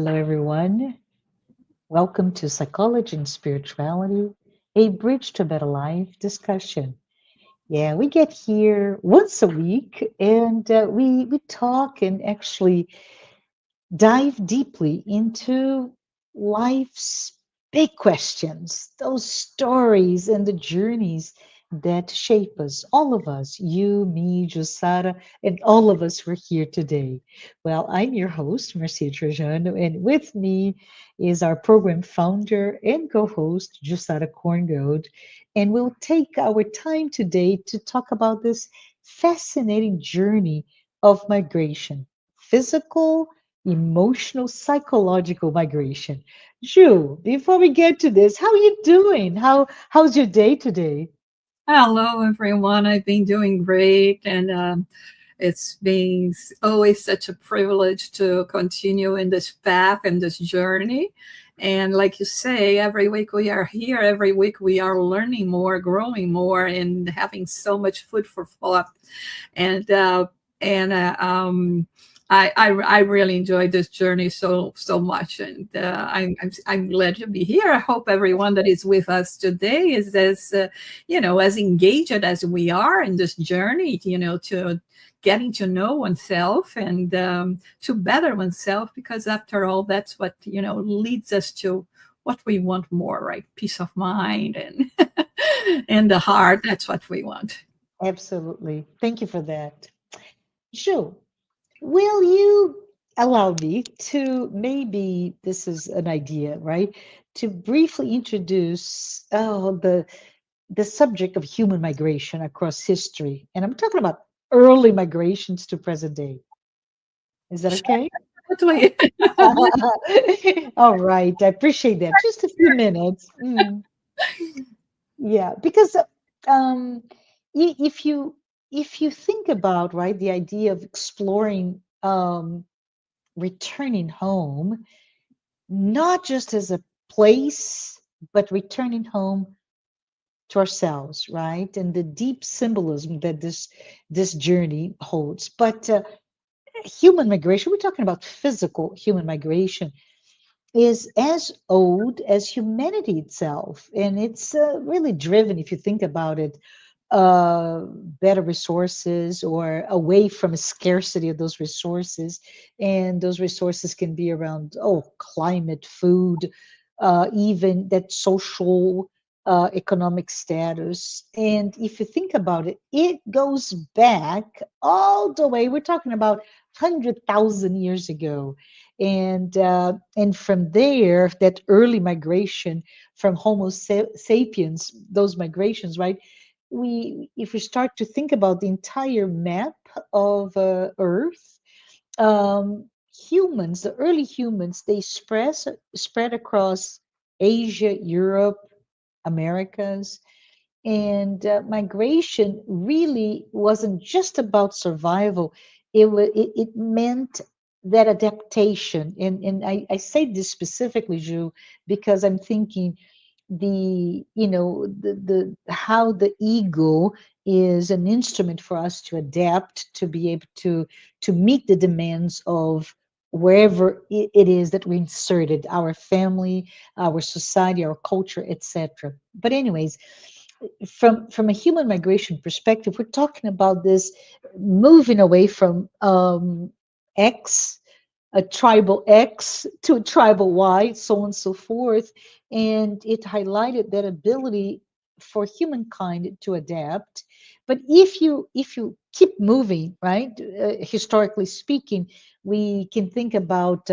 Hello, everyone. Welcome to Psychology and Spirituality, a bridge to a better life discussion. Yeah, we get here once a week and we talk and actually dive deeply into life's big questions, those stories and the journeys that shape us, all of us, you, me, Jussara, and all of us who are here today. Well, I'm your host, Marcia Trajano, and with me is our program founder and co-host, Jussara Korngold, and we'll take our time today to talk about this fascinating journey of migration, physical, emotional, psychological migration. Ju, before we get to this, how are you doing? How's your day today? Hello, everyone. I've been doing great, and it's been always such a privilege to continue in this path and this journey. And like you say, every week we are here, every week we are learning more, growing more, and having so much food for thought. And and I really enjoyed this journey so much, and I'm glad to be here. I hope everyone that is with us today is as as engaged as we are in this journey. To getting to know oneself and to better oneself, because after all, that's what leads us to what we want more, right? Peace of mind and and the heart. That's what we want. Absolutely. Thank you for that. Ju, will you allow me to maybe this is an idea, right? To briefly introduce the subject of human migration across history. And I'm talking about early migrations to present day. Is that Sure, okay? totally. All right, I appreciate that. Just a few minutes. Yeah, because um, if you think about right the idea of exploring returning home, not just as a place, but returning home to ourselves, right, and the deep symbolism that this journey holds. But human migration, we're talking about physical human migration, is as old as humanity itself. And it's really driven, if you think about it, uh, better resources or away from a scarcity of those resources. And those resources can be around, oh, climate, food, even that social. Economic status. And if you think about it, it goes back all the way. We're talking about 100,000 years ago, and from there, that early migration from Homo sapiens, those migrations, right? If we start to think about the entire map of Earth, humans, the early humans, they spread across Asia, Europe, Americas, and migration really wasn't just about survival. It meant that adaptation, and I say this specifically, Ju, because I'm thinking the how the ego is an instrument for us to adapt, to be able to meet the demands of wherever it is that we inserted our family, our society, our culture, etc. But anyways, from a human migration perspective, we're talking about this moving away from X, a tribal X to a tribal Y, so on and so forth. And it highlighted that ability for humankind to adapt. But if you keep moving, right, historically speaking, we can think about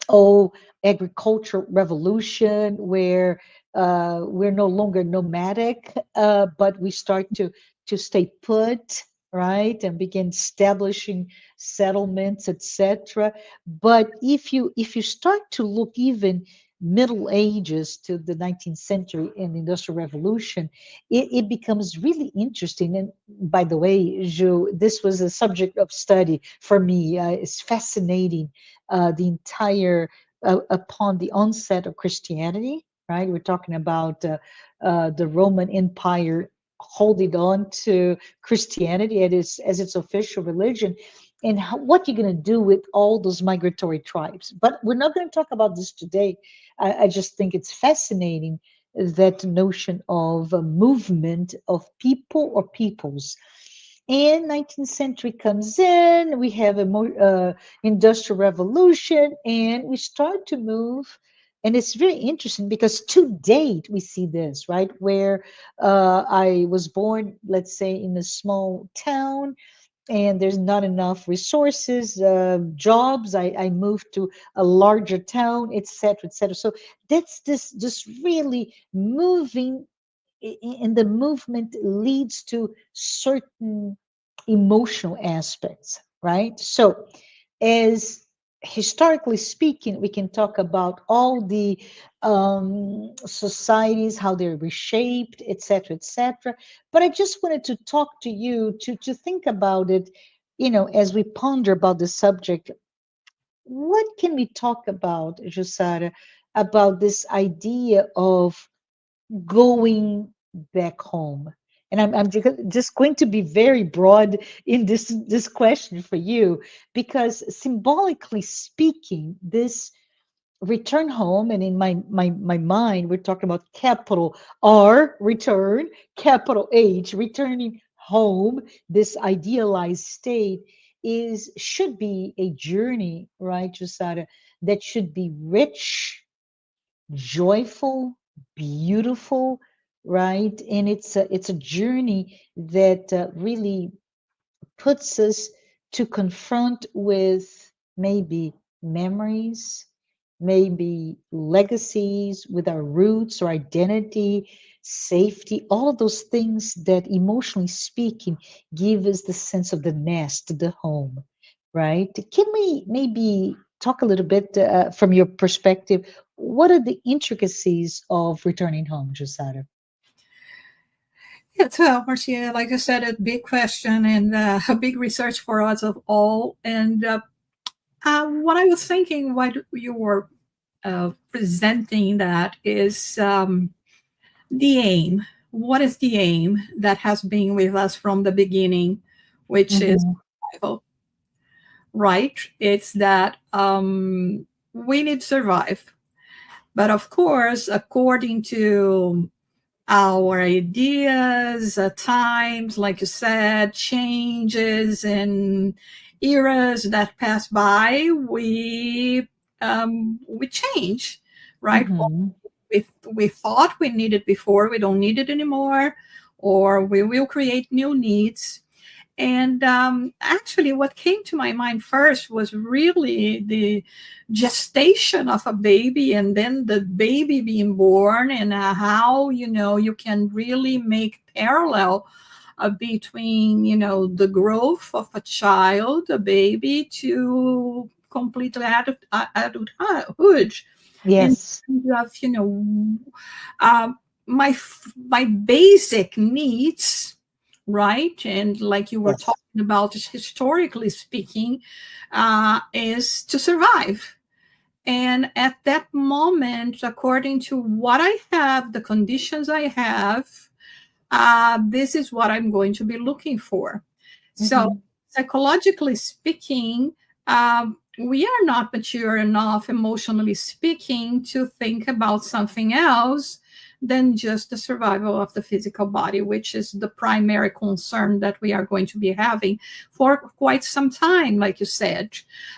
oh, agricultural revolution where we're no longer nomadic, but we start to stay put, right, and begin establishing settlements, etc. But if you start to look even Middle Ages to the 19th century and the Industrial Revolution, it becomes really interesting. And by the way, Jo, this was a subject of study for me. It's fascinating the entire upon the onset of Christianity, right? We're talking about the Roman Empire holding on to Christianity as its official religion. and what you're going to do with all those migratory tribes. But we're not going to talk about this today. I just think it's fascinating, that notion of a movement of people or peoples. And 19th century comes in, we have a more industrial revolution, and we start to move. And it's very interesting because to date we see this, right? Where I was born, let's say, in a small town, and there's not enough resources, jobs. I moved to a larger town, etc., etc. So that's this just really moving, and the movement leads to certain emotional aspects, right? So, as historically speaking, we can talk about all the societies, how they're reshaped, etc., etc. But I just wanted to talk to you to think about it, as we ponder about the subject. What can we talk about, Jussara, about this idea of going back home? And I'm just going to be very broad in this question for you, because symbolically speaking, this return home, and in my mind, we're talking about capital R, return, capital H, returning home. This idealized state is should be a journey, right, Jusada, that should be rich, joyful, beautiful, right? And it's a journey that really puts us to confront with maybe memories, maybe legacies, with our roots or identity, safety, all of those things that emotionally speaking give us the sense of the nest, the home, right? Can we maybe talk a little bit from your perspective? What are the intricacies of returning home, Josada? Yeah, so Marcia, like I said, a big question and a big research for us of all. And what I was thinking while you were presenting that is the aim. What is the aim that has been with us from the beginning, which is Mm-hmm. survival, right? It's that we need to survive. But of course, according to our ideas, times, like you said, changes and eras that pass by, we change, right? What Mm-hmm. we thought we needed before, we don't need it anymore, or we will create new needs. And actually, what came to my mind first was really the gestation of a baby and then the baby being born, and how, you can really make parallel between, the growth of a child, a baby, to complete adulthood. In Yes. terms of, um, my basic needs, right? And like you were Yes. talking about, historically speaking, is to survive. And at that moment, according to what I have, the conditions I have, this is what I'm going to be looking for. So, Mm-hmm. psychologically speaking, we are not mature enough, emotionally speaking, to think about something else than just the survival of the physical body, which is the primary concern that we are going to be having for quite some time. Like you said,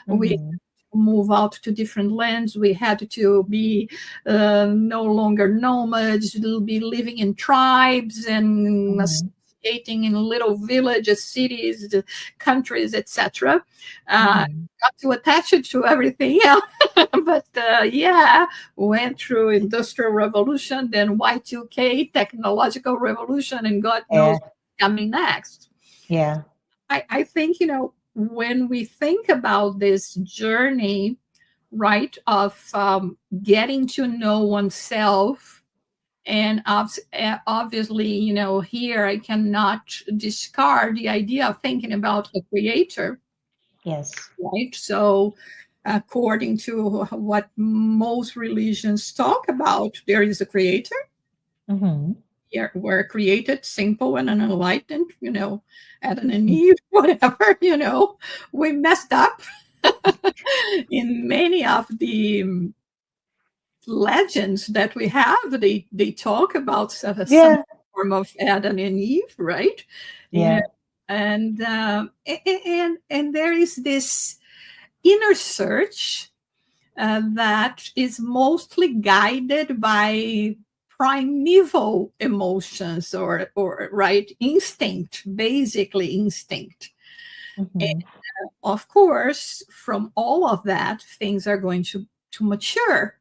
we Mm-hmm. move out to different lands. We had to be no longer nomads. We'll be living in tribes and Mm-hmm. associating in little villages, cities, countries, etc. Mm-hmm. Got to attach it to everything else. But yeah, went through industrial revolution, then Y2K, technological revolution, and God knows Yeah. what's coming next. Yeah. I think, when we think about this journey, right, of getting to know oneself, and obviously, here I cannot discard the idea of thinking about a creator, Yes. right? So, according to what most religions talk about, there is a creator. Mm-hmm. were created simple and unenlightened, Adam and Eve, whatever, we messed up in many of the legends that we have. They talk about some Yeah. form of Adam and Eve, right? You know, Yeah. and and there is this inner search that is mostly guided by primeval emotions, or right, instinct, basically instinct. And Hmm. of course, from all of that, things are going to mature,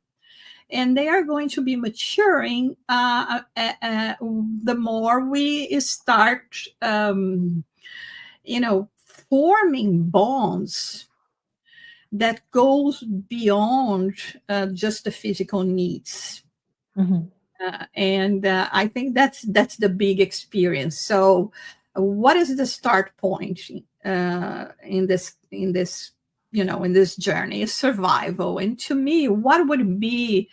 and they are going to be maturing the more we start you know forming bonds that goes beyond just the physical needs. Hmm. And I think that's the big experience. So what is the start point in this journey? Is survival. And to me, what would be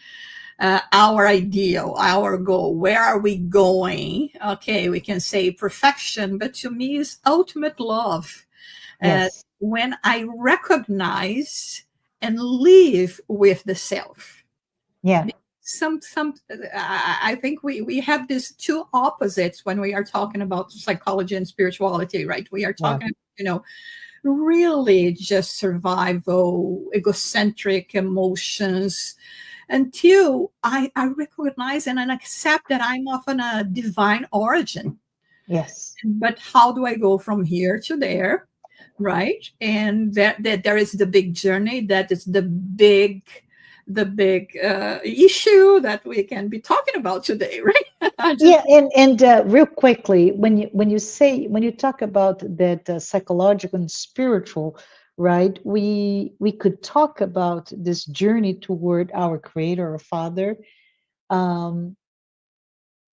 our ideal, our goal? Where are we going? Okay, we can say perfection, but to me, is ultimate love. Uh, Yes. when I recognize and live with the self. Yeah. I think we have these two opposites when we are talking about psychology and spirituality, right? We are Yeah. talking, really just survival, egocentric emotions, until I recognize and I accept that I'm of a divine origin. Yes. But how do I go from here to there, right? And that there is the big journey, that is the big issue that we can be talking about today, right? I just Yeah, and real quickly, when you talk about that psychological and spiritual, right? We could talk about this journey toward our Creator or Father, um,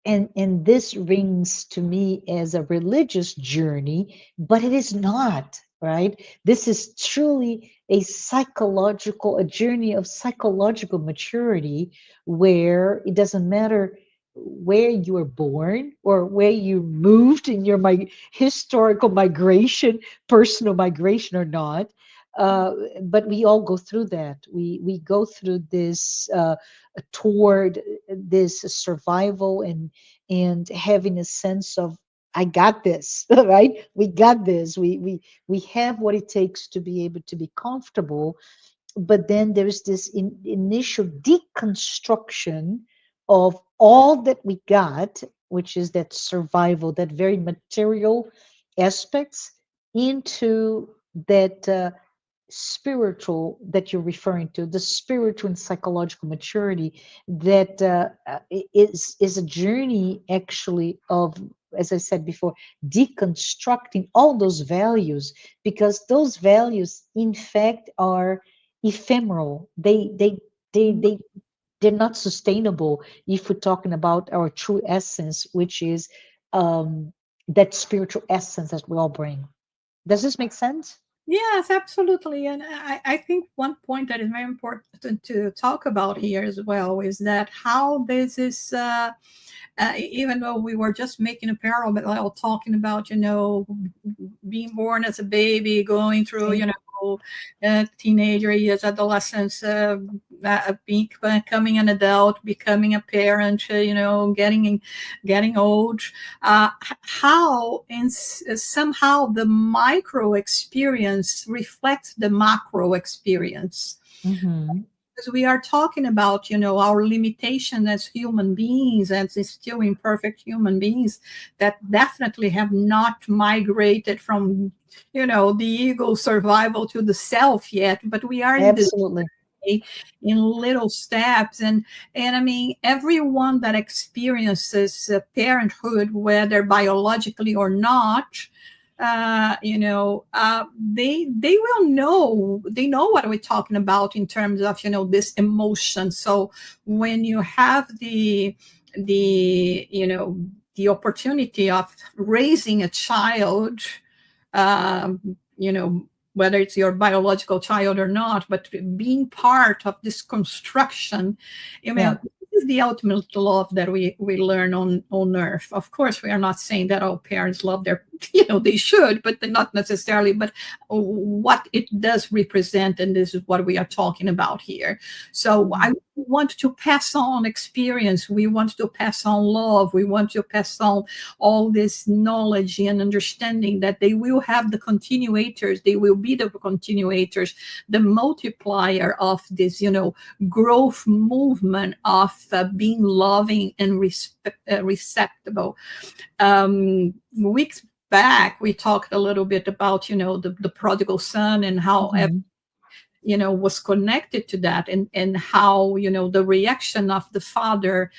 and this rings to me as a religious journey, but it is not, right? This is truly a journey of psychological maturity, where it doesn't matter where you were born or where you moved in your historical migration, personal migration or not. But we all go through that. We go through this toward this survival, and having a sense of, I got this, right? We got this. We have what it takes to be able to be comfortable. But then there's this initial deconstruction of all that we got, which is that survival, that very material aspects, into that spiritual that you're referring to, the spiritual and psychological maturity that is a journey actually of, as I said before, deconstructing all those values, because those values, in fact, are ephemeral. They they're not sustainable if we're talking about our true essence, which is um, that spiritual essence that we all bring. Does this make sense? Yes, absolutely. And I think one point that is very important to talk about here as well is that how this is, even though we were just making a parallel talking about, being born as a baby, going through, See? teenager years, adolescence, becoming an adult, becoming a parent, getting old, how somehow the micro experience reflects the macro experience, Mm-hmm. because we are talking about our limitation as human beings, as still imperfect human beings that definitely have not migrated from the ego survival to the self yet, but we are in this Absolutely. in little steps. And I mean, everyone that experiences parenthood, whether biologically or not, they will know, they know what we're talking about in terms of this emotion. So when you have the opportunity of raising a child, whether it's your biological child or not, but being part of this construction, Yeah. is the ultimate love that we learn on earth. Of course, we are not saying that all parents love their, they should, but they're not necessarily. But what it does represent, and this is what we are talking about here. So Mhm. I want to pass on experience. We want to pass on love. We want to pass on all this knowledge and understanding that they will have the continuators. They will be the continuators, the multiplier of this, growth movement of being loving and receptible. Weeks back, we talked a little bit about, the prodigal son and how Mhm. was connected to that, and how the reaction of the father,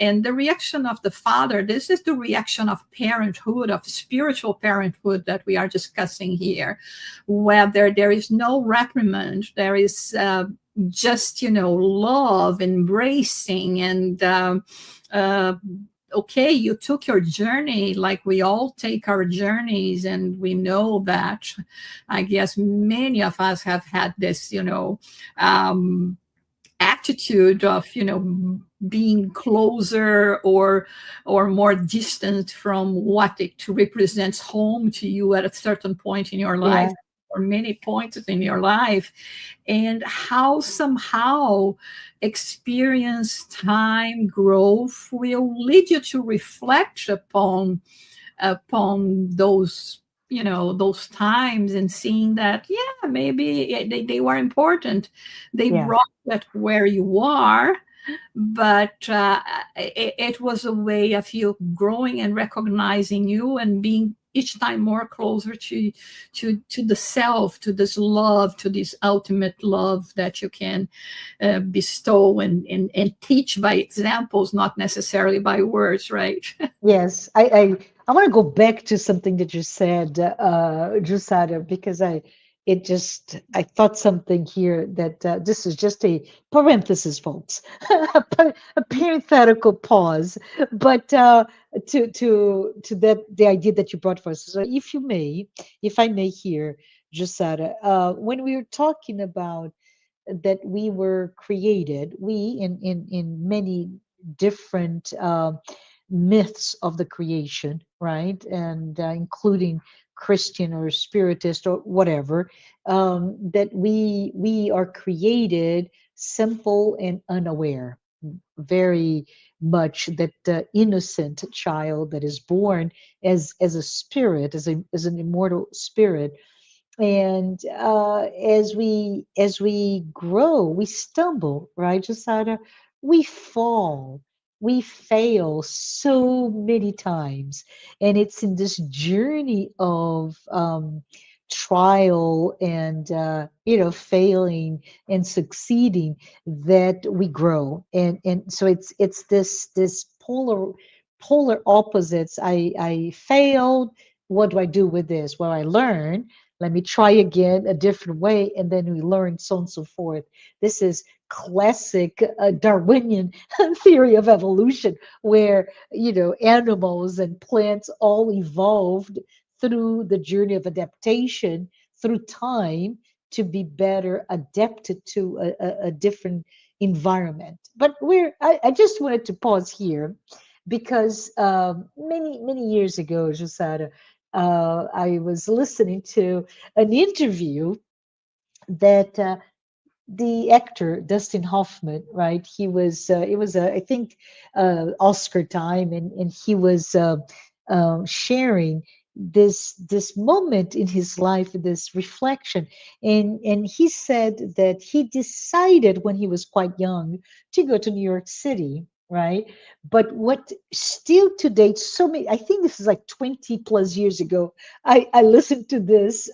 and the reaction of the father, this is the reaction of parenthood, of spiritual parenthood that we are discussing here, whether there is no reprimand, there is just love, embracing, and uh, okay, you took your journey, like we all take our journeys, and we know that, I guess many of us have had this, um, attitude of, being closer or more distant from what it represents home to you at a certain point in your life, Yeah. or many points in your life, and how somehow experience, time, growth will lead you to reflect upon those times, and seeing that, yeah, maybe they were important. They Yeah. brought that where you are, but it was a way of you growing and recognizing you, and being each time more closer to the self, to this love, to this ultimate love that you can bestow, and teach by examples, not necessarily by words, right? Yes, I want to go back to something that you said, Jussara, because I thought something here that this is just a parenthesis, folks, a parenthetical pause, but to that the idea that you brought for us. So, if I may here, Jussara, when we were talking about that we were created, we in many different myths of the creation, right? And including Christian or Spiritist or whatever, that we are created simple and unaware, very much that innocent child that is born as a spirit, as an immortal spirit, and as we grow, we stumble, right, Josada? We fall, we fail so many times, and it's in this journey of trial and failing and succeeding that we grow, and so it's this polar opposites. I failed. What do I do with this? Well, I learn, let me try again a different way, and then we learn, so on and so forth. This is classic Darwinian theory of evolution, where animals and plants all evolved through the journey of adaptation through time to be better adapted to a different environment. But I just wanted to pause here because many years ago, Josada, I was listening to an interview that the actor Dustin Hoffman, right? He was it was I think Oscar time, and he was sharing this moment in his life, this reflection, and he said that he decided when he was quite young to go to New York City, right? But what still to date, so many, I think this is like 20 plus years ago, I listened to this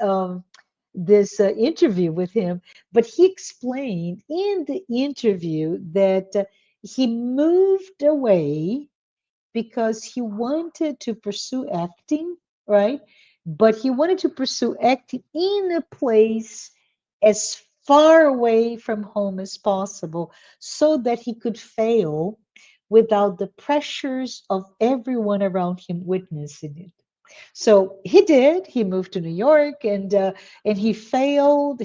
interview with him, but he explained in the interview that he moved away because he wanted to pursue acting, right? But he wanted to pursue acting in a place as far away from home as possible so that he could fail without the pressures of everyone around him witnessing it. So he did. He moved to New York, and he failed.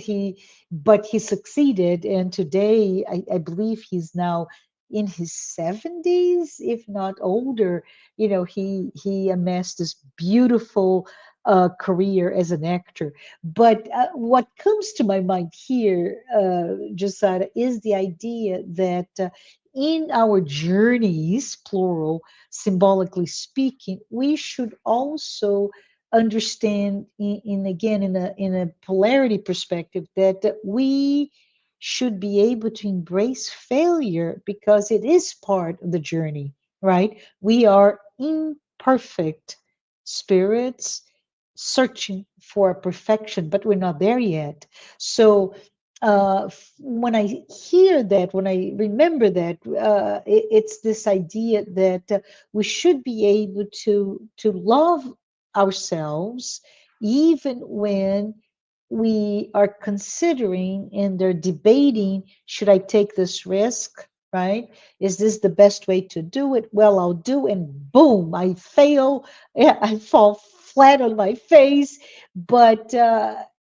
But he succeeded. And today, I believe he's now. in his 70s, if not older. He amassed this beautiful career as an actor. But what comes to my mind here, Josada, is the idea that in our journeys, plural, symbolically speaking, we should also understand again in a polarity perspective that we should be able to embrace failure because it is part of the journey, right? We are imperfect spirits searching for perfection, but we're not there yet. So when I hear that, when I remember that, it's this idea that we should be able to love ourselves even when we are considering and they're debating, should I take this risk, right? Is this the best way to do it? Well, I'll do, and boom, I fail. Yeah, I fall flat on my face. But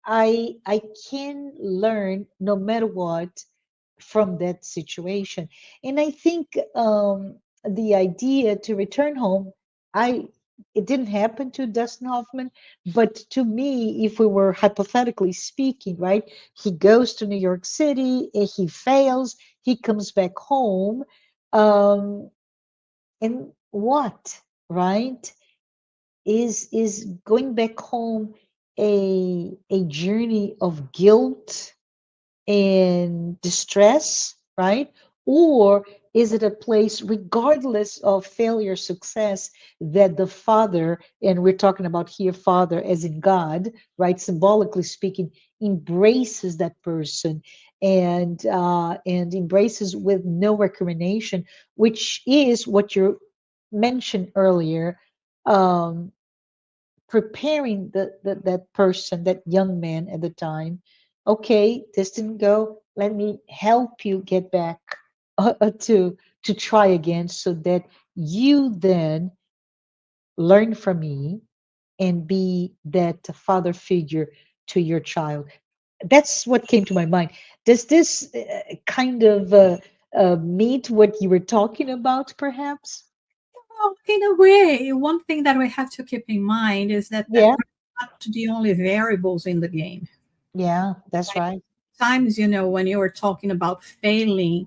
I can learn no matter what from that situation. And I think the idea to return home, I it didn't happen to Dustin Hoffman, but to me, if we were hypothetically speaking, right, he goes to New York City, he fails, he comes back home, um, and what, right? Is going back home a journey of guilt and distress, right? Or is it a place, regardless of failure, success, that the Father, and we're talking about here, Father as in God, right? Symbolically speaking, embraces that person and embraces with no recrimination, which is what you mentioned earlier. Um, Preparing that person, that young man at the time. Okay, this didn't go. Let me help you get back to try again, so that you then learn from me and be that father figure to your child. That's what came to my mind. Does this kind of meet what you were talking about, perhaps? Well, in a way, one thing that we have to keep in mind is that Yeah, we're not the only variables in the game. yeah, that's right. Times, when you were talking about failing,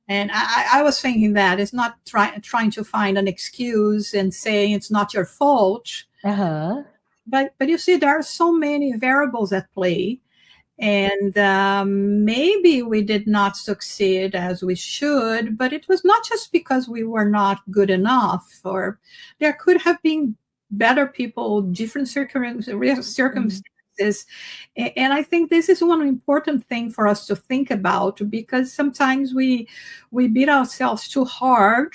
and I was thinking that it's not trying to find an excuse and saying it's not your fault, Uh-huh. but you see, there are so many variables at play, and maybe we did not succeed as we should, but it was not just because we were not good enough, or there could have been better people, different Mhm. circumstances. And I think this is one important thing for us to think about, because sometimes we beat ourselves too hard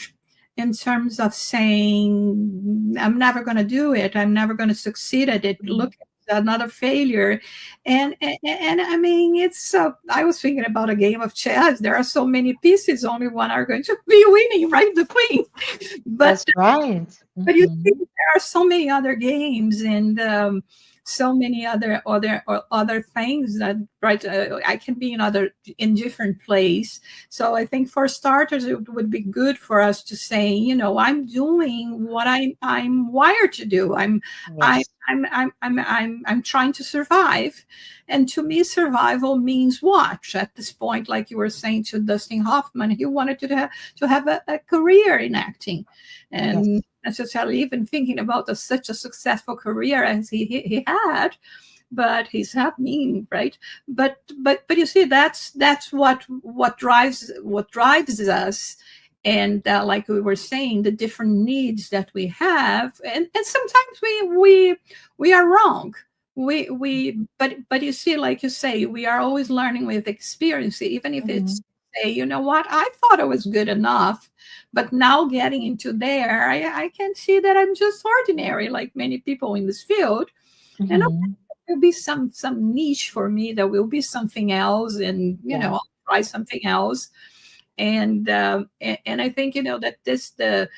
in terms of saying, I'm never going to do it, I'm never going to succeed at it, Mhm. look, another failure. And I mean, it's I was thinking about a game of chess. There are so many pieces, only one are going to be winning, right? The queen. but That's right. but you see, Mhm. there are so many other games, and so many other things that, right, I can be in different place. So I think for starters, it would be good for us to say, I'm doing what I'm wired to do. I, Yes. I'm trying to survive, and to me, survival means what? At this point, like you were saying to Dustin Hoffman, he wanted to have a career in acting, and Yes. necessarily even thinking about such a successful career as he had, but he's happening, right? But you see, that's what drives us. And like we were saying, the different needs that we have, and sometimes we are wrong. But you see, like you say, we are always learning with experience, even if it's, Mhm. say, you know what, I thought I was good enough, but now getting into there, I can see that I'm just ordinary, like many people in this field. And Mhm. there will be some niche for me. There will be something else, and Yeah. I'll try something else. And I think, that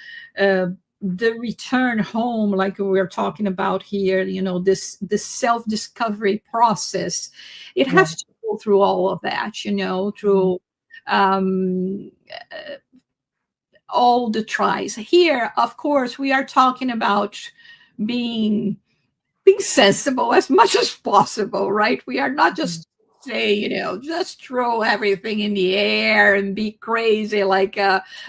the return home, like we're talking about here, this self discovery process, it Yeah. has to go through all of that, Mhm. through um, all the tries. Here, of course, we are talking about being being sensible as much as possible, right? We are not Mhm. just say, just throw everything in the air and be crazy like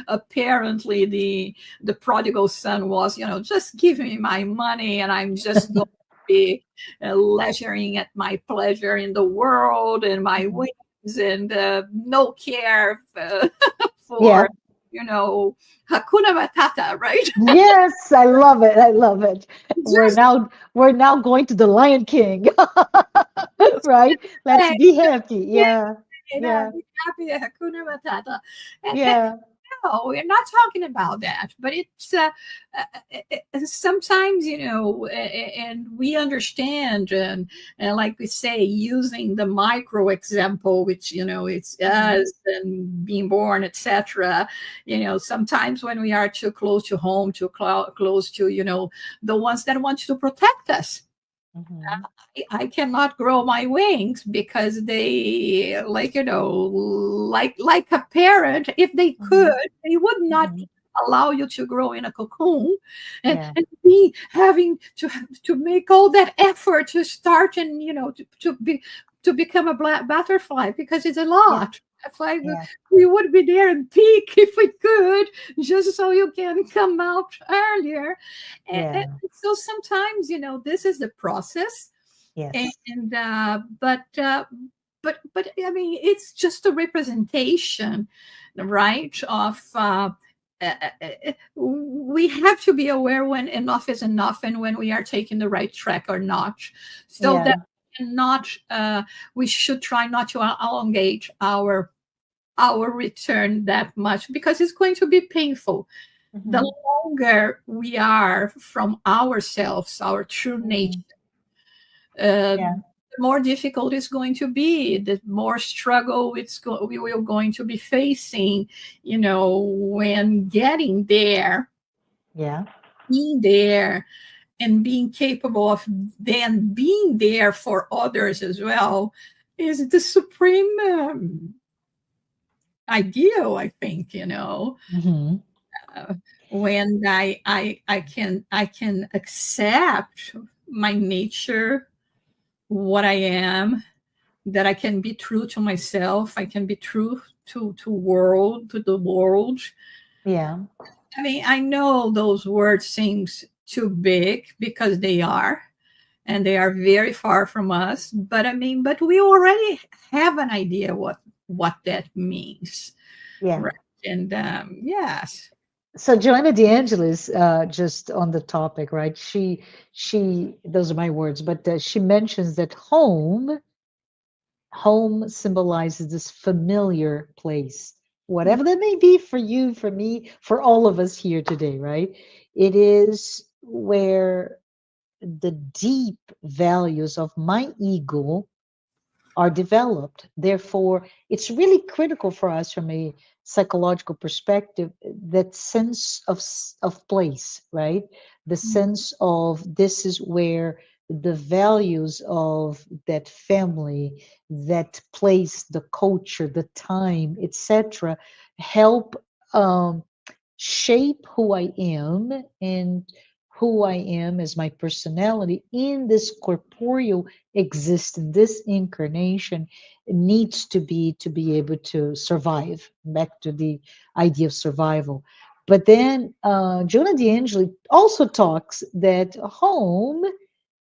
apparently the prodigal son was, just give me my money and I'm just going to be leisuring at my pleasure in the world and my Mhm. whims and no care Yeah. for, you know, Hakuna Matata, right? Yes, I love it. I love it. We're Just now we're now going to the Lion King, right? Let's say, be happy. yeah, Yeah. Yeah. be happy, Hakuna Matata. And Yeah. no, we're not talking about that. But it's sometimes, and we understand, and like we say, using the micro example, which it's Mhm. us and being born, etc. Sometimes when we are too close to home, too close to the ones that want to protect us. Mhm. I cannot grow my wings because they like a parent, if they could, Mhm. they would not Mhm. allow you to grow in a cocoon and, Yeah. and be having to make all that effort to start and to become a black butterfly because it's a Yeah. lot. If I, Yeah. we would be there and peak if we could, just so you can come out earlier. And Yeah. so sometimes, this is the process, Yes. and but I mean, it's just a representation, right? Of we have to be aware when enough is enough and when we are taking the right track or not. So that Yeah. not we should try not to elongate our return that much because it's going to be painful. The Mhm. longer we are from ourselves, our true nature, Mhm. the Yeah. more difficult it's going to be, the more struggle we will going to be facing, when getting there, Yeah. being there, and being capable of then being there for others as well is the supreme ideal, I think, Mhm. uh, when I can accept my nature, what I am, that I can be true to myself. I can be true to the world. Yeah. I mean, I know those words seems too big because they are, and they are very far from us. But I mean, but we already have an idea what that means, Yeah. right? And yes, So Joanna DeAngelis, just on the topic, right? Those are my words, but she mentions that home symbolizes this familiar place, whatever that may be for you, for me, for all of us here today, right? It is where the deep values of my ego are developed. Therefore, it's really critical for us from a psychological perspective, that sense of of place, right? The sense of this is where the values of that family, that place, the culture, the time, etc., help shape who I am, and who I am as my personality in this corporeal existence, this incarnation needs to be able to survive. Back to the idea of survival. But then Jonah D'Angeli also talks that home,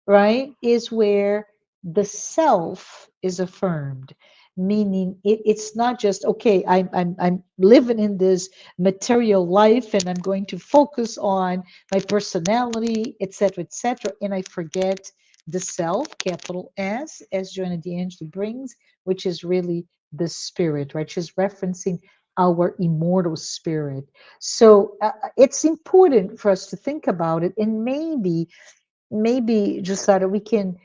right, is where the self is affirmed, meaning it's not just okay, I'm living in this material life and I'm going to focus on my personality, etc., and I forget the self, capital S, as Joanna D'Angeli brings, which is really the spirit, right? She's referencing our immortal spirit. So it's important for us to think about it, and maybe just so that we can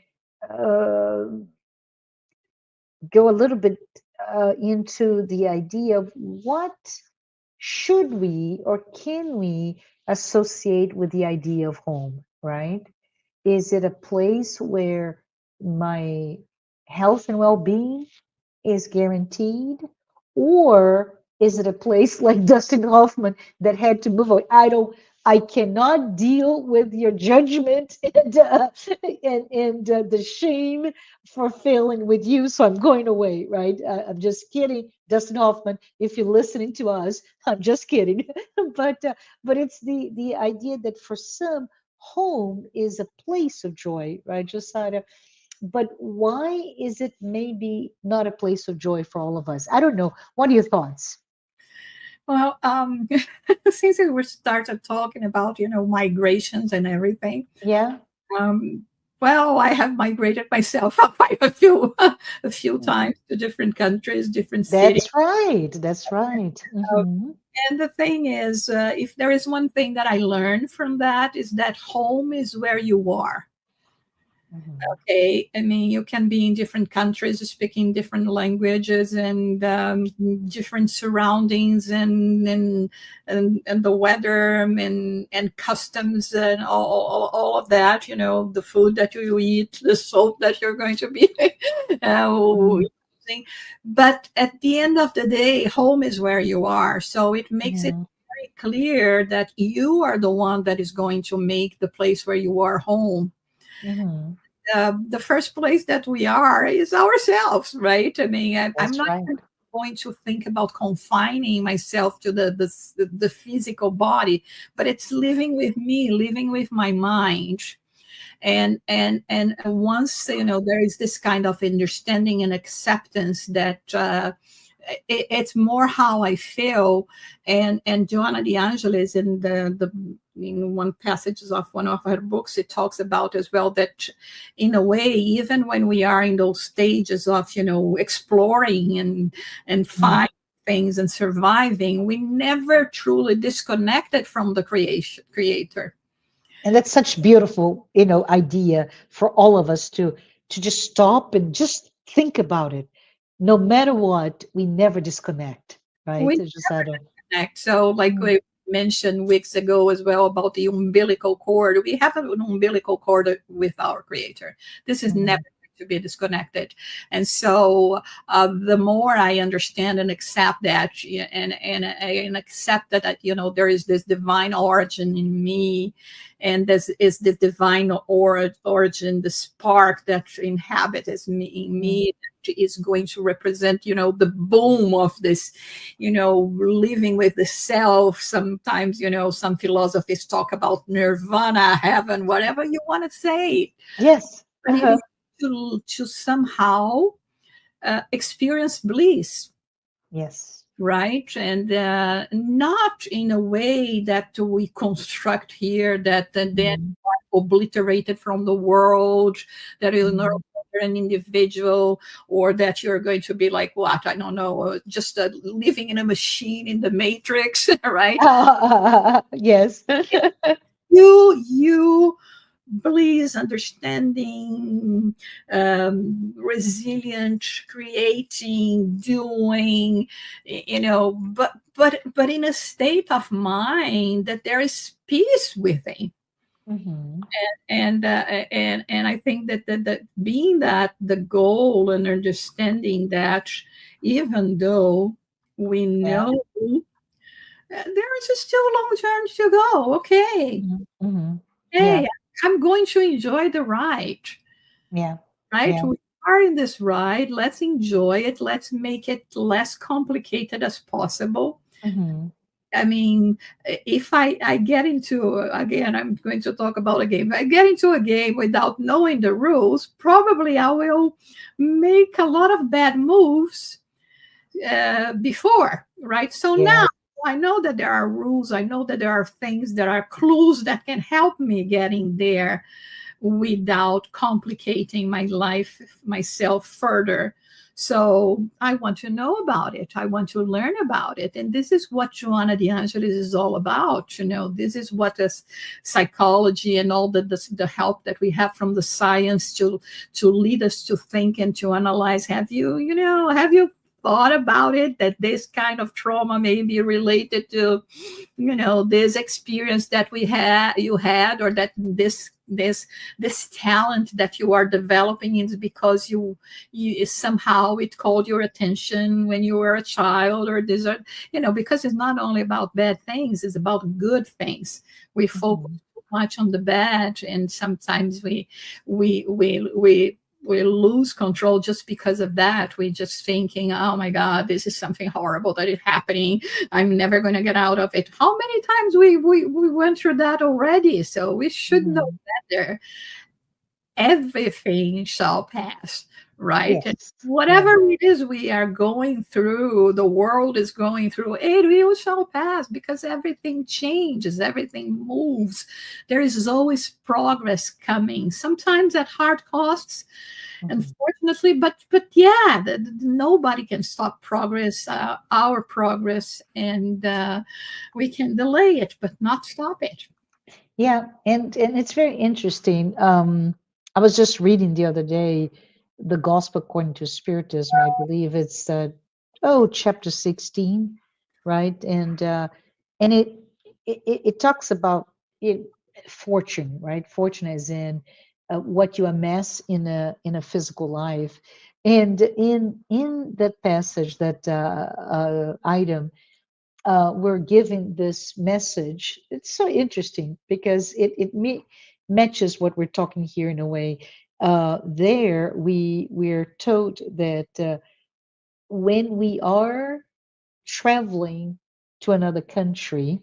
uh, go a little bit into the idea of what should we or can we associate with the idea of home, right? Is it a place where my health and well-being is guaranteed, or Is it a place like Dustin Hoffman that had to move away? I cannot deal with your judgment and the shame for failing with you, so I'm going away, right? I'm just kidding, Dustin Hoffman. If you're listening to us, I'm just kidding. But it's the idea that for some, home is a place of joy, right, Josiah? But why is it maybe not a place of joy for all of us? I don't know. What are your thoughts? Well, since we started talking about, migrations and everything, Yeah. um, well, I have migrated myself quite a few times to different countries, different cities. That's right. That's right. Uh, Mm-hmm. and the thing is, if there is one thing that I learned from that, is that home is where you are. Mm-hmm. Okay, I mean, you can be in different countries speaking different languages and different surroundings and the weather and customs and all of that, the food that you eat, the soap that you're going to be Mm-hmm. using. But at the end of the day, home is where you are, so it makes it Mm-hmm. very clear that you are the one that is going to make the place where you are home. Mm-hmm. The first place that we are is ourselves, right? I mean, I'm That's not right. going to think about confining myself to the physical body, but it's living with me, living with my mind. And once there is this kind of understanding and acceptance that it's more how I feel. And Joanna De Angelis in the in one passages of one of her books, it talks about as well that in a way, even when we are in those stages of exploring and Mhm. finding things and surviving, we never truly disconnected from the creator. And that's such beautiful, idea for all of us to just stop and just think about it. No matter what, we never disconnect, right? We It's just I don't. connect. So, like Mhm. we mentioned weeks ago as well about the umbilical cord, we have an umbilical cord with our creator. This is never Mhm. going to be disconnected. And so, the more I understand and accept that, yeah, and accept that there is this divine origin in me, and this is the divine origin, the spark that inhabits me in Mhm. me, that is going to represent the boom of this living with the self. Sometimes some philosophies talk about nirvana, heaven, whatever you want to say, Yes. but it is to somehow experience bliss, Yes. right? And not in a way that we construct here, that then Mhm. obliterated from the world, that you're no Mhm. longer an individual, or that you're going to be like, what, I don't know, just living in a machine in the matrix, right? Yes. You bliss, understanding, resilient, creating, doing, but in a state of mind that there is peace within. Mhm. And I think that being that the goal and understanding that, even though we Yeah. know there is still a long journey to go, okay, Mhm. Mhm. Yeah. hey, I'm going to enjoy the ride, Yeah. right? Yeah. We are in this ride. Let's enjoy it. Let's make it less complicated as possible. Mhm. I mean, if I get into, again, I'm going to talk about a game. If I get into a game without knowing the rules, probably I will make a lot of bad moves before, right? So now Yes. I know that there are rules. I know that there are things, that are clues that can help me getting there without complicating my life, myself further. So I want to know about it. I want to learn about it. And this is what Joanna De Angelis is all about. This is what is psychology and all the help that we have from the science to lead us to think and to analyze. Have you thought about it, that this kind of trauma may be related to, this experience that you had, or that this talent that you are developing is because you somehow it called your attention when you were a child, or this, or because it's not only about bad things, it's about good things. We focus Mhm. too much on the bad, and sometimes we lose control just because of that. We just thinking, oh my God, this is something horrible that is happening. I'm never going to get out of it. How many times we went through that already? So we should know Mhm. better. Everything shall pass, right? And Yes. Yeah. whatever it is we are going through, the world is going through, it will shall pass, because everything changes, everything moves. There is always progress coming, sometimes at hard costs, Mhm. unfortunately, but yeah, nobody can stop progress, our progress, and we can delay it but not stop it. Yeah, and it's very interesting. I was just reading the other day the Gospel according to Spiritism. I believe it's chapter 16, right? And it talks about it fortune, right? Fortune as in what you amass in a physical life. And in that passage, that item, we're giving this message. It's so interesting because it matches what we're talking here in a way. There, we're told that when we are traveling to another country,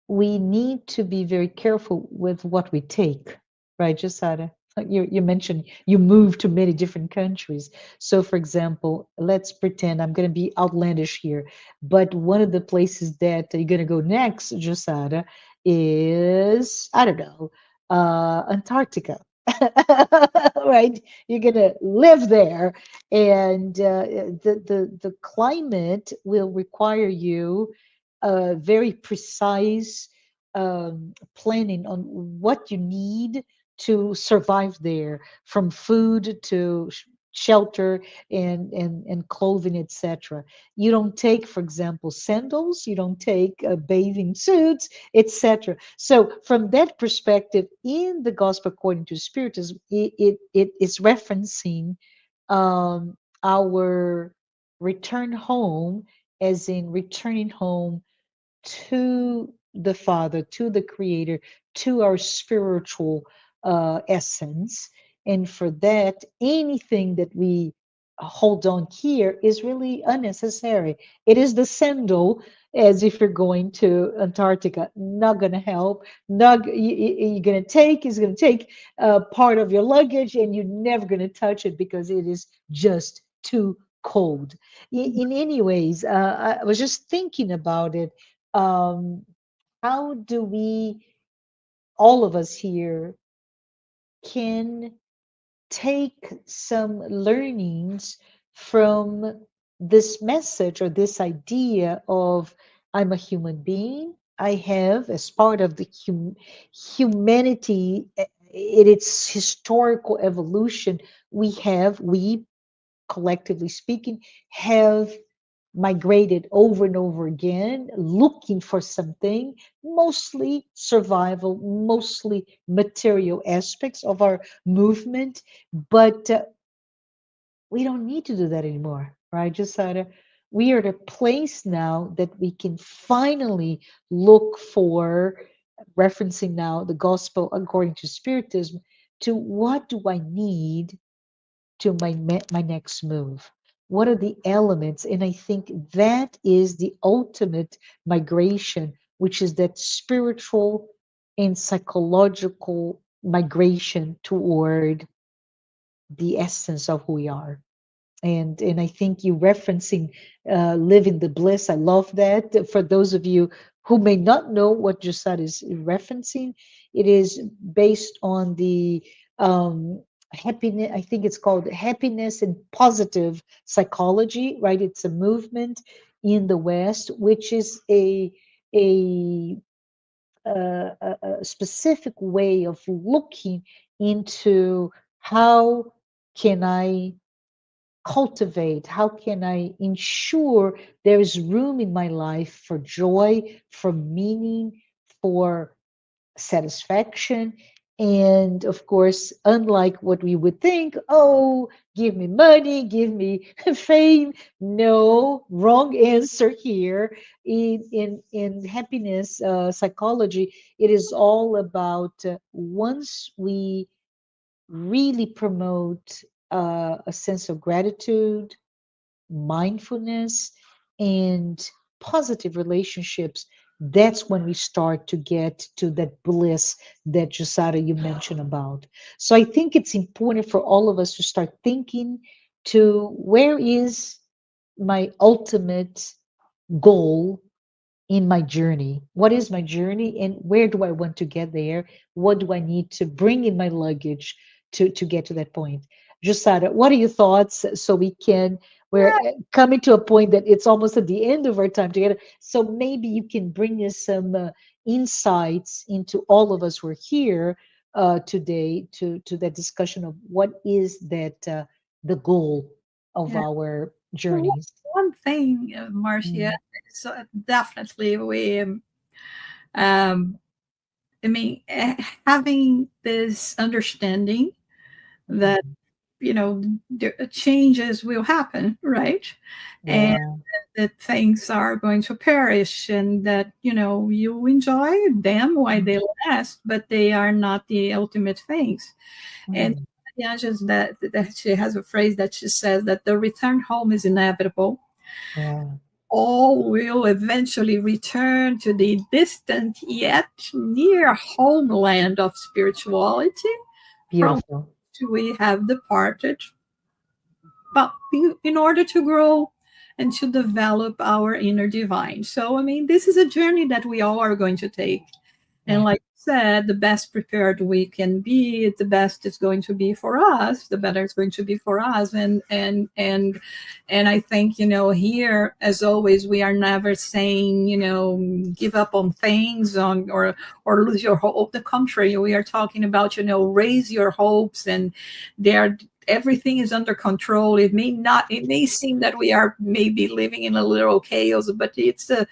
we need to be very careful with what we take, right, Jasada? You mentioned you moved to many different countries. So, for example, let's pretend I'm going to be outlandish here, but one of the places that you're going to go next, Jasada, is, I don't know, Antarctica. Right? You're going to live there, and the climate will require you very precise planning on what you need to survive there, from food to shelter and clothing, etc. You don't take, for example, sandals, you don't take bathing suits, etc. So from that perspective, in the Gospel according to Spiritism, it is referencing our return home, as in returning home to the Father, to the Creator, to our spiritual essence. And for that, anything that we hold on here is really unnecessary. It is the sandal, as if you're going to Antarctica, not going to help. Not you're going to take is going to take part of your luggage, and you're never going to touch it because it is just too cold. In any ways, I was just thinking about it. um, how do we, all of us here, can take some learnings from this message or this idea of I'm a human being. I have, as part of the humanity in its historical evolution, we collectively speaking, have migrated over and over again, looking for something, mostly survival, mostly material aspects of our movement. But we don't need to do that anymore, right, Jasada? We are at a place now that we can finally look for, referencing now the gospel according to Spiritism, to what do I need to my next move? What are the elements? And I think that is the ultimate migration, which is that spiritual and psychological migration toward the essence of who we are. And I think you referencing living the bliss. I love that. For those of you who may not know what Jussara is referencing, it is based on the happiness. I think it's called happiness and positive psychology. Right? It's a movement in the West, which is a a specific way of looking into how can I cultivate, how can I ensure there is room in my life for joy, for meaning, for satisfaction. And of course, unlike what we would think, oh, give me money, give me fame. No, wrong answer here. In happiness psychology, it is all about once we really promote a sense of gratitude, mindfulness, and positive relationships, that's when we start to get to that bliss that Jusara you mentioned about. So I think it's important for all of us to start thinking to where is my ultimate goal in my journey? What is my journey and where do I want to get there? What do I need to bring in my luggage to get to that point? Jusada, what are your thoughts so we can, we're coming to a point that it's almost at the end of our time together. So maybe you can bring us some insights into all of us who are here today to that discussion of what is that the goal of Yeah. our Well, journeys. one thing, Marcia, Mm, so definitely um, I mean, having this understanding that mm, the changes will happen, right? And yeah. that things are going to perish, and that you enjoy them while Mm, they last, but they are not the ultimate things. And mm, yeah, just that she has a phrase that she says that the return home is inevitable. yeah. All will eventually return to the distant yet near homeland of spirituality from Beautiful. which we have departed, but in order to grow and to develop our inner divine. So, I mean, this is a journey that we all are going to take. And Yeah. like I said, the best prepared we can be, the best it's going to be for us, the better it's going to be for us. And I think, here, as always, we are never saying, give up on things or lose your hope. The contrary, we are talking about, raise your hopes, and there everything is under control. It may seem that we are maybe living in a little chaos, but it's a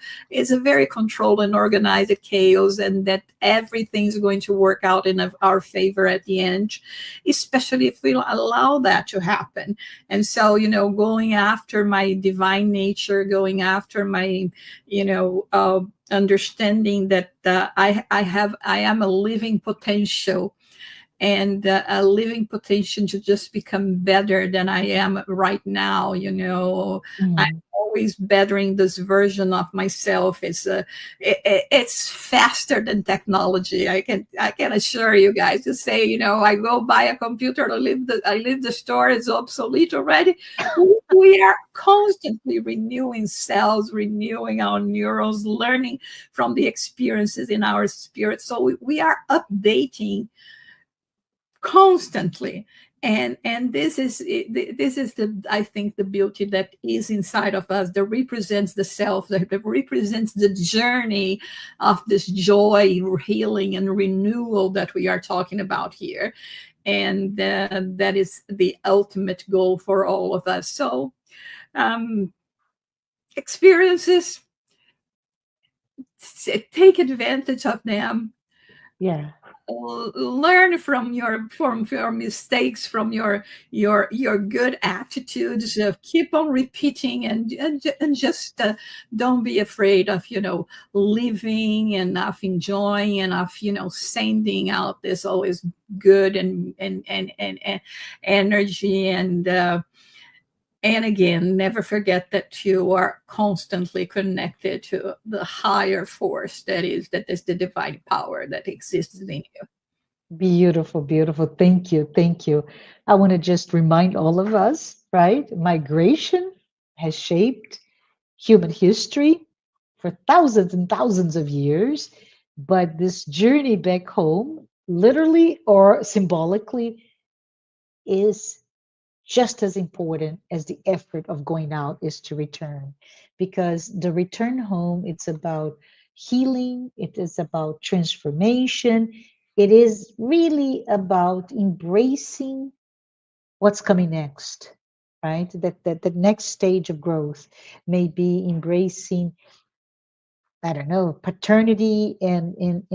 very controlled and organized chaos, and that everything's going to work out in our favor at the end, especially if we allow that to happen. And so, going after my divine nature, going after my, understanding that I am a living potential, and a living potential to just become better than I am right now. I'm Mm, always bettering this version of myself. It's faster than technology. I can assure you guys to say, I go buy a computer, I leave the store, it's obsolete already. We are constantly renewing cells, renewing our neurons, learning from the experiences in our spirit. So we are updating constantly. And this is the, I think, the beauty that is inside of us, that represents the self, that represents the journey of this joy, healing, and renewal that we are talking about here. And that is the ultimate goal for all of us. So, experiences, take advantage of them, yeah. learn from your mistakes, from your good attitudes, keep on repeating, and just don't be afraid of living, and of enjoying, and of sending out this always good and energy. And again, never forget that you are constantly connected to the higher force, that is the divine power that exists in you. Beautiful, beautiful. Thank you. Thank you. I want to just remind all of us, right? Migration has shaped human history for thousands and thousands of years, but this journey back home, literally or symbolically, is just as important as the effort of going out is to return, because the return home, it's about healing, it is about transformation, it is really about embracing what's coming next, right? That the next stage of growth may be embracing, I don't know, paternity and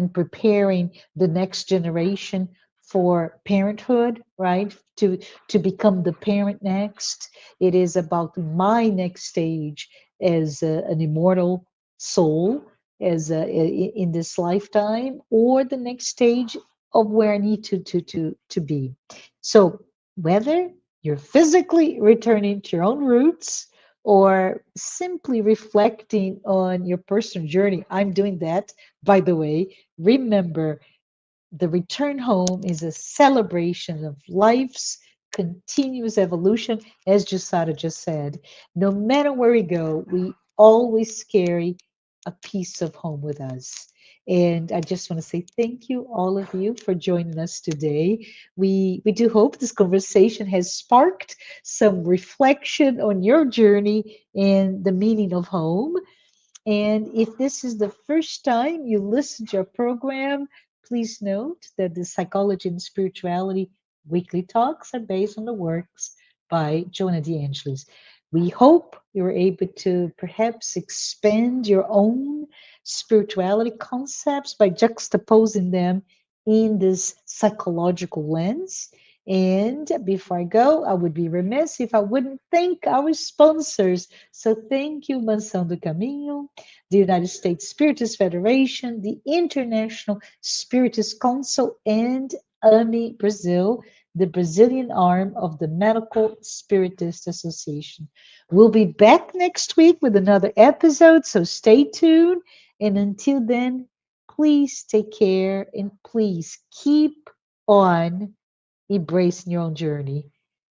in preparing the next generation for parenthood, right? To become the parent next. It is about my next stage as an immortal soul, as in this lifetime, or the next stage of where I need to be. So whether you're physically returning to your own roots or simply reflecting on your personal journey. I'm doing that, by the way. Remember, the return home is a celebration of life's continuous evolution, as Jussara just said. No matter where we go, we always carry a piece of home with us. And I just want to say thank you, all of you, for joining us today. We do hope this conversation has sparked some reflection on your journey and the meaning of home. And if this is the first time you listen to our program, please note that the Psychology and Spirituality weekly talks are based on the works by Jonah DeAngelis. We hope you're able to perhaps expand your own spirituality concepts by juxtaposing them in this psychological lens. And before I go, I would be remiss if I wouldn't thank our sponsors. So thank you, Mansão do Caminho, the United States Spiritist Federation, the International Spiritist Council, and AMI Brazil, the Brazilian arm of the Medical Spiritist Association. We'll be back next week with another episode, so stay tuned. And until then, please take care and please keep on embracing your own journey.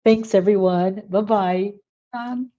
Thanks, everyone. Bye bye. Um,